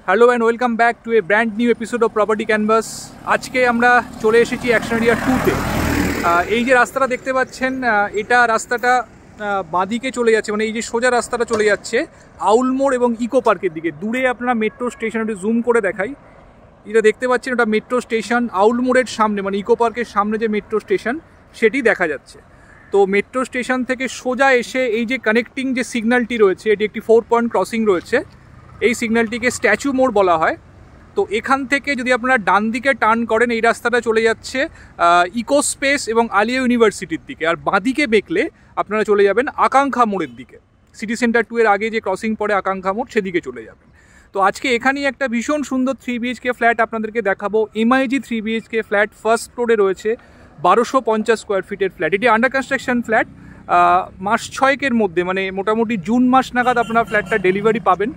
Hello and welcome back to A brand new episode of property canvas. আজকে আমরা চলে এসেছি অ্যাকশন এরিয়া 2-তে। এই যে রাস্তাটা দেখতে পাচ্ছেন, এটা রাস্তাটা বাঁদিকে চলে যাচ্ছে, মানে এই যে সোজা রাস্তাটা চলে যাচ্ছে আউল মোড় এবং ইকো পার্কের দিকে। দূরে আপনারা মেট্রো স্টেশন একটু জুম করে দেখাই, এটা দেখতে পাচ্ছেন, ওটা মেট্রো স্টেশন। আউল মোড়ের সামনে মানে ইকো পার্কের সামনে যে মেট্রো স্টেশন সেটি দেখা যাচ্ছে। তো মেট্রো স্টেশন থেকে সোজা এসে এই যে কানেক্টিং যে সিগন্যালটি রয়েছে, এটি একটি 4 পয়েন্ট ক্রসিং রয়েছে। এই সিগন্যালটিকে স্ট্যাচু মোড় বলা হয়। তো এখান থেকে যদি আপনারা ডান দিকে টার্ন করেন, এই রাস্তাটা চলে যাচ্ছে ইকো স্পেস এবং আলিয়া ইউনিভার্সিটির দিকে। আর বাঁদিকে বেঁকলে আপনারা চলে যাবেন আকাঙ্ক্ষা মোড়ের দিকে। সিটি সেন্টার 2 এর আগে যে ক্রসিং পড়ে আকাঙ্ক্ষা মোড়, সেদিকে চলে যাবেন। তো আজকে এখানেই একটা ভীষণ সুন্দর 3 BHK ফ্ল্যাট আপনাদেরকে দেখাবো। এমআইজি 3 BHK ফ্ল্যাট, ফার্স্ট ফ্লোরে রয়েছে, 1250 স্কোয়ার ফিটের ফ্ল্যাট। এটি আন্ডার কনস্ট্রাকশন ফ্ল্যাট। মাস 6 মধ্যে, মানে মোটামুটি জুন মাস নাগাদ আপনারা ফ্ল্যাটটা ডেলিভারি পাবেন।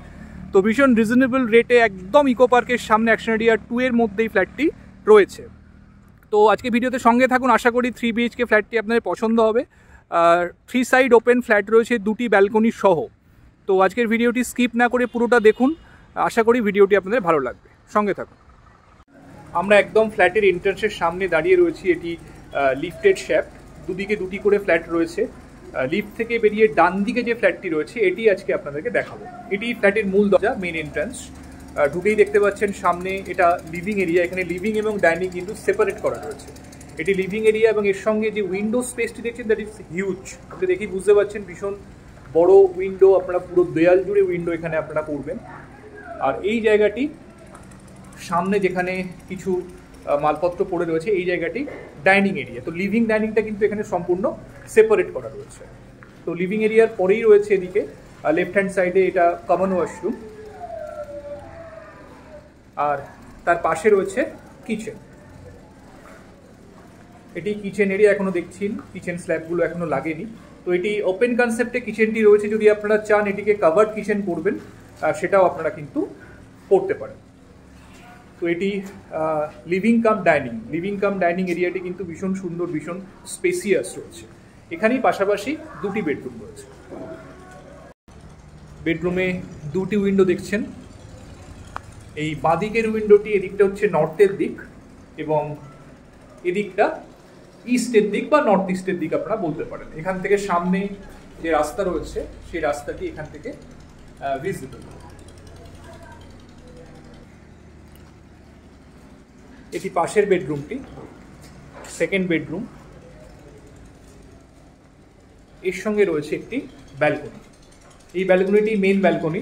তো ভীষণ রিজনেবল রেটে একদম ইকো পার্কের সামনে অ্যাকশন এরিয়া 2 এর মধ্যেই ফ্ল্যাটটি রয়েছে। তো আজকে ভিডিওতে সঙ্গে থাকুন, আশা করি 3 BHK ফ্ল্যাটটি আপনাদের পছন্দ হবে। 3 সাইড ওপেন ফ্ল্যাট রয়েছে, 2টি ব্যালকনি সহ। তো আজকের ভিডিওটি স্কিপ না করে পুরোটা দেখুন, আশা করি ভিডিওটি আপনাদের ভালো লাগবে, সঙ্গে থাকুন। আমরা একদম ফ্ল্যাটের এন্ট্রান্সের সামনে দাঁড়িয়ে রয়েছি। এটি লিফটেড শ্যাফট, দুদিকে 2টি করে ফ্ল্যাট রয়েছে। লিফট থেকে বেরিয়ে ডান দিকে যে ফ্ল্যাটটি রয়েছে এটি আজকে আপনাদেরকে দেখাবো। এটি ফ্ল্যাটের মূল দরজা, মেন এন্ট্রান্স। ঢুকেই দেখতে পাচ্ছেন সামনে এটা লিভিং এরিয়া। এখানে লিভিং এবং ডাইনিং কিন্তু সেপারেট করা রয়েছে। এটি লিভিং এরিয়া এবং এর সঙ্গে যে উইন্ডো স্পেসটি দেখছেন দ্যাট ইজ হিউজ। আপনি দেখেই বুঝতে পারছেন ভীষণ বড় উইন্ডো, আপনারা পুরো দেয়াল জুড়ে উইন্ডো এখানে আপনারা করবেন। আর এই জায়গাটি সামনে যেখানে কিছু মালপত্র পড়ে রয়েছে, এই জায়গাটি ডাইনিং এরিয়া। তো লিভিং ডাইনিংটা কিন্তু এখানে সম্পূর্ণ সেপারেট করা রয়েছে। তো লিভিং এরিয়ার পরেই রয়েছে এদিকে লেফট হ্যান্ড সাইডে এটা কমন ওয়াশরুম, আর তার পাশে রয়েছে কিচেন। এটি কিচেন এরিয়া, এখনো দেখছেন কিচেন স্ল্যাবগুলো এখনো লাগেনি। তো এটি ওপেন কনসেপ্টে কিচেনটি রয়েছে। যদি আপনারা চান এটিকে কাভার্ড কিচেন করবেন, সেটাও আপনারা কিন্তু করতে পারেন। তো এটি লিভিং কাম ডাইনিং এরিয়াটি কিন্তু ভীষণ সুন্দর, ভীষণ স্পেসিয়াস রয়েছে। এখানেই পাশাপাশি 2টি বেডরুম রয়েছে। বেডরুমে 2টি উইন্ডো দেখছেন। এই বাঁদিকের উইন্ডোটি, এদিকটা হচ্ছে নর্থের দিক এবং এদিকটা ইস্টের দিক বা নর্থ ইস্টের দিক আপনারা বলতে পারেন। এখান থেকে সামনে যে রাস্তা রয়েছে সেই রাস্তাটি এখান থেকে ভিজিবল। এটি পাশের বেডরুমটি, সেকেন্ড বেডরুম। এর সঙ্গে রয়েছে একটি ব্যালকনি। এই ব্যালকনিটি মেন ব্যালকনি।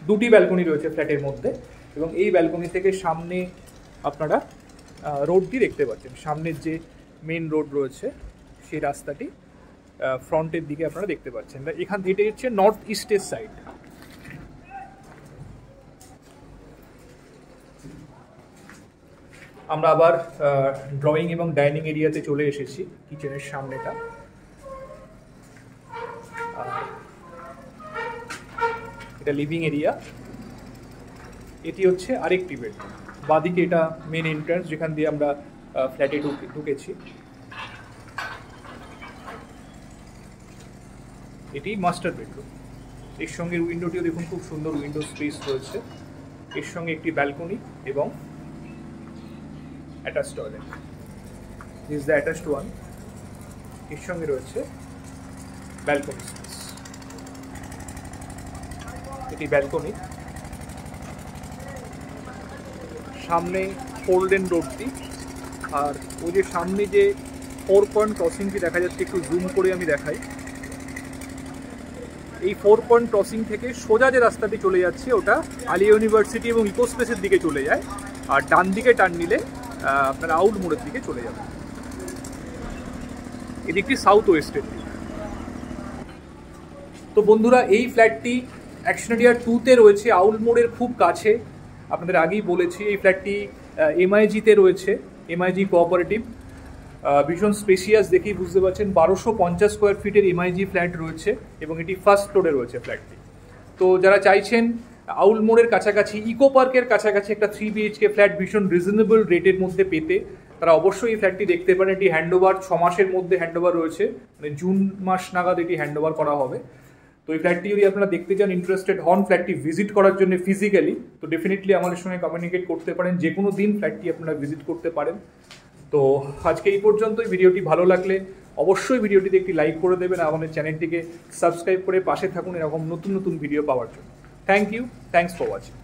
2টি ব্যালকনি রয়েছে ফ্ল্যাটের মধ্যে এবং এই ব্যালকনি থেকে সামনে আপনারা রোডটি দেখতে পাচ্ছেন। সামনের যে মেন রোড রয়েছে সেই রাস্তাটি ফ্রন্টের দিকে আপনারা দেখতে পাচ্ছেন। এখান থেকে হচ্ছে নর্থ ইস্টের সাইড। আমরা আবার ড্রয়িং এবং ডাইনিং এরিয়াতে চলে এসেছি। কিচেনের সামনেটা, এটা লিভিং এরিয়া। এটি হচ্ছে আরেকটি বেডরুম। বাঁদিকে এটা মেন এন্ট্রান্স, যেখান দিয়ে আমরা ফ্ল্যাটে ঢুকেছি। এটি মাস্টার বেডরুম। এর সঙ্গে উইন্ডোটিও দেখুন, খুব সুন্দর উইন্ডো স্পেস রয়েছে। এর সঙ্গে একটি ব্যালকনি এবং attach toilet. This the attached one. এর সঙ্গে রয়েছে ব্যালকনি স্পেস। এটি ব্যালকনি। সামনে ফোল্ডেন রোডটি, আর ওই যে সামনে যে 4 পয়েন্ট ক্রসিংটি দেখা যাচ্ছে, একটু জুম করে আমি দেখাই। এই 4 পয়েন্ট ক্রসিং থেকে সোজা যে রাস্তাটি চলে যাচ্ছে ওটা আলিয়া ইউনিভার্সিটি এবং ইকো স্পেসের দিকে চলে যায়। আর ডান দিকে টার্ন নিলে আপনারা আউট মোড়ের দিকে চলে যাবেন। এদিকটি সাউথ ওয়েস্টের দিক। তো বন্ধুরা, এই ফ্ল্যাটটি অ্যাকশন এরিয়া 2-তে রয়েছে, আউল মোড়ের খুব কাছে। আপনাদের আগেই বলেছি এই ফ্ল্যাটটি এমআইজিতে রয়েছে, এমআইজি কোঅপারেটিভ। ভীষণ স্পেসিয়াস, দেখেই বুঝতে পারছেন 1250 স্কোয়ার ফিটের এমআইজি ফ্ল্যাট রয়েছে এবং এটি ফার্স্ট ফ্লোরে রয়েছে ফ্ল্যাটটি। তো যারা চাইছেন আউল মোড়ের কাছাকাছি, ইকো পার্কের কাছাকাছি একটা 3 BHK ফ্ল্যাট ভীষণ রিজনেবল রেটের মধ্যে পেতে, তারা অবশ্যই এই ফ্ল্যাটটি দেখতে পারেন। এটি হ্যান্ডওভার 6 মাসের মধ্যে হ্যান্ডওভার রয়েছে, মানে জুন মাস নাগাদ এটি হ্যান্ডওভার করা হবে। তো এই ফ্ল্যাটটি যদি আপনারা দেখতে চান, ইন্টারেস্টেড হন ফ্ল্যাটটি ভিজিট করার জন্য ফিজিক্যালি, তো ডেফিনেটলি আমাদের সঙ্গে কমিউনিকেট করতে পারেন, যে কোনো দিন ফ্ল্যাটটি আপনারা ভিজিট করতে পারেন। তো আজকে এই পর্যন্তই। ভিডিওটি ভালো লাগলে অবশ্যই ভিডিওটিতে একটি লাইক করে দেবেন, আমাদের চ্যানেলটিকে সাবস্ক্রাইব করে পাশে থাকুন এরকম নতুন নতুন ভিডিও পাওয়ার জন্য। Thank you, thanks for watching.